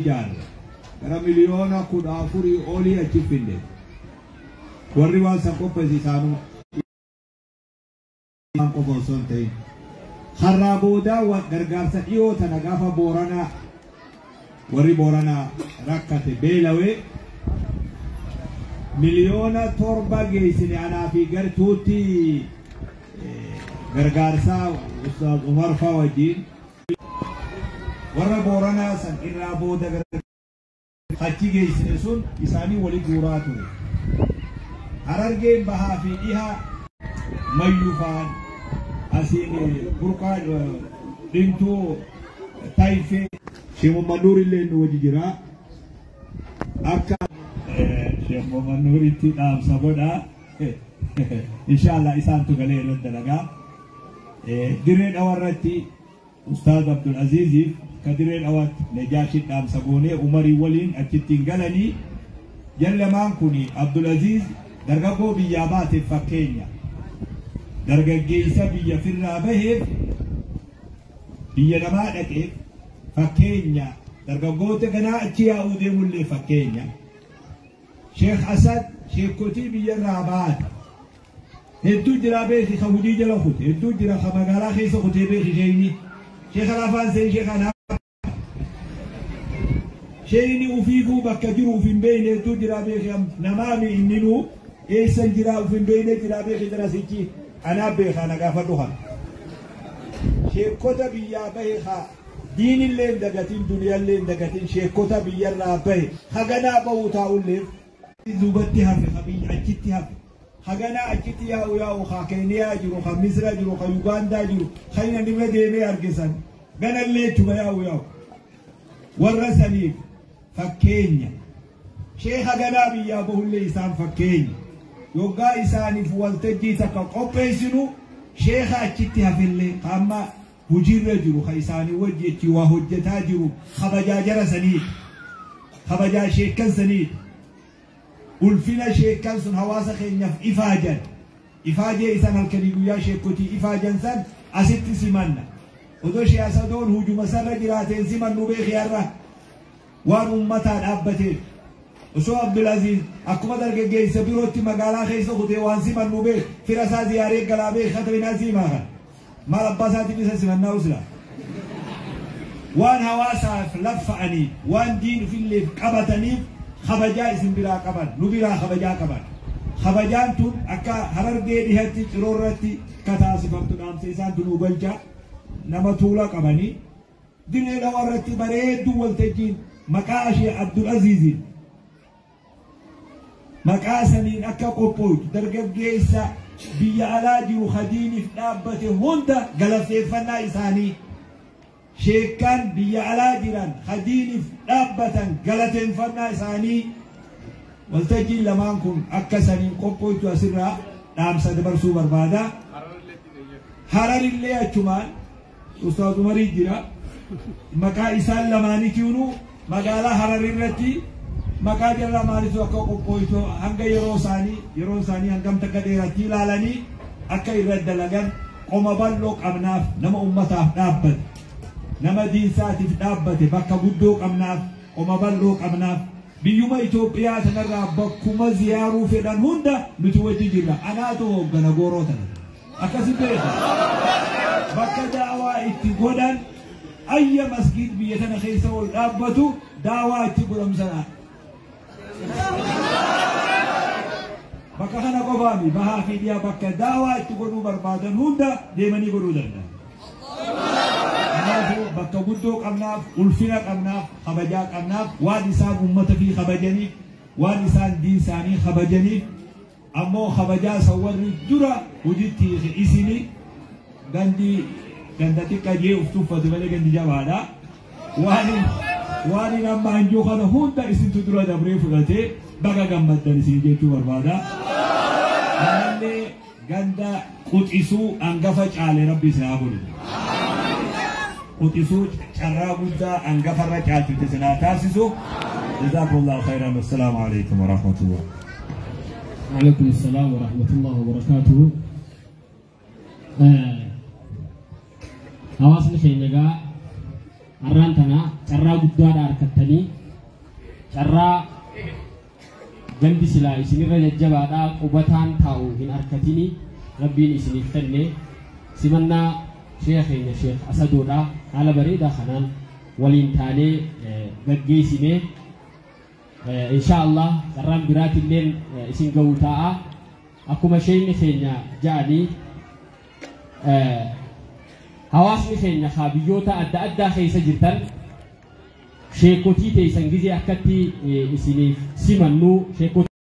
جان كرا مليون كودا فوري أولي أشوفينه ورّي سكوب بزيسانو أنكو بوسون تي خرابودا وغرغار سديو تنغافا بورانا ورّي بورانا ركعت بيلوي مليون توربا جيسني أنا في غرتوتي غرغارسا أستاذ عمر فواجين ورّي بورانا سن إرابودا حكي جيسني سون إساني ولي غوراتو harargeen bahaa fi dhiha mayyufaan asiin burqaa dhimtuu taayifee Sheekh Muhammad Nuur illee nu wajji jira akka Sheekh Muhammad Nuur itti dhaamsa godha inshallah isaantu galee irratti dalagaa dirree dhawarratti Ustaaz Abdul Aziziif ka dirree dhawatti Najaashi dhaamsa goonee Umarii waliin achittiin galanii jallamaan kuni Abdul Aziz dargaggoo biyyaa baateef fakkeenya dargaggeessa biyya firraa baheef biyya namaa dhaqeef fakkeenya dargaggoota ganaa achi yaa'uu deemullee fakkeenya Sheekh Asad sheekotii biyyarraa baate hedduu jira beeki ka hudii jala kute hedduu jira ka magaalaa keessa kutee beeki sheeyni Sheekh Alafaan seen Sheekh Anaa sheeyni ufiifuu bakka jiru ufin beeyne hedduu jira beeki namaami inninuu إيسان جرا وفين بينه جرا بيه خدرا سيجي أنا بيه أنا قافة دوها شيء كوتا بيا بيه خا دين اللي دقتين دنيا اللي دقتين شيء كوتا بيا لا بيه خجنا بوتا أولف زوجتها في خبي أجتها خجنا أجتها ويا وخاكينيا جرو خمسرا جرو خيوغاندا جرو خينا نبغى ديمي أرجسان جنا اللي تبايا ويا ورسالي فكينيا شيء خجنا بيا بقول إنسان فكينيا يوغا إساني فوالتجي تكا قبيسنو شيخا أجتها في اللي قاما هجير رجلو خيساني وجيتي وهجتا جرو خبجا جرى سنيد خبجا شيكا سنيد والفنا شيكا سن هواسا خينيف إفاجا إسان الكريم يا شيكوتي إفاجا سن أست سمانا ودو شياسا دون هجو مسار جراتين سمان نبيخ يارا وان أمتا أبتين وسو عبد العزيز أكما درجة سبيروتي مقالة خيسو خدي وانسي من نوبه فرسا زيارة قلابه خطر ناسي ماها ما لباساتي بيسا سمنا وسلا وان هواسا لفعني وان دين في اللي قبطني خبجا اسم بلا قبط نبلا خبجا قبط خبجان تون أكا هرر دي هاتي ترورتي كتاسي فمتو نام سيسان تنوبلجا نما طولا قبني دين لورتي بريد دول تجين مكاشي عبد العزيز مكاسنين أكا قبوج درجة بيا علاجي وخديني في نابته هوندا قلفت فنا إساني شيكان بيا علاجي ران خديني في نابته قلفت فنا إساني والتجي لمانكم أكا سنين قبوج واسرة نام سدبر سوبر بادا حرر اللي أجمان أستاذ مريد جرا مكا إسان لماني كيونو مقالا حرر الرتي maka jalla malisu akka qophoyto hanga yeroo sani hangam takka dheeratti ilaalanii akka irra dalagan qoma bal'oo qabnaaf nama ummataaf dhaabbate nama diinsaatiif dhaabbate bakka guddoo qabnaaf qoma bal'oo qabnaaf biyyuma Itoophiyaa sanarraa bakkuma ziyaaruu fedhan hunda nuti wajji jirra anaatu hoggana gooroo tana akkasi beeka bakka daawaa itti godhan ayya masjid biyya tana keessa ol dhaabbatu daawaa itti godhamsana bakka kana qofaami bahaa fi dhiyaa bakka daawaa itti godhuu barbaadan hunda deemanii godhuu danda'an. Kanaafuu bakka guddoo qabnaaf, ulfina qabnaaf, kabajaa qabnaaf, waan isaan uummata fi kabajaniif, waan isaan diin isaanii kabajaniif, ammoo kabajaa warri dura hojiitti isini ganda xiqqaa jee of tuffatu malee gandi jabaadha. waan amma hanjoo kana hunda isintu dura dabree fudhatee baga gammaddan isin jechuu barbaada. Ammallee ganda quxisuu hangafa caale rabbi isin haa godhu. Quxisuu carraa guddaa hangafarra caalchite isin haa taasisu. Jazakumullahu khairan. Assalaamu alaykum wa rahmatullah. وعليكم السلام ورحمة الله وبركاته. حواس نخيل لقاء arrantana carraa guddaadha harkattanii carraa gandi silaa isinirra jajjabaadha qubataan taa'u hin harkatini rabbiin isiniif kenne simannaa sheekheenya sheekh asadoodha haala bareedaa kanaan waliin taanee gaggeessinee inshallah carraan biraatilleen isin ga'uu ta'a akkuma sheekni keenya ja'anii hawaasni keenya biyyoota adda addaa keessa jirtan sheekotii teessan gizee akkatti isiniif simannu sheekotii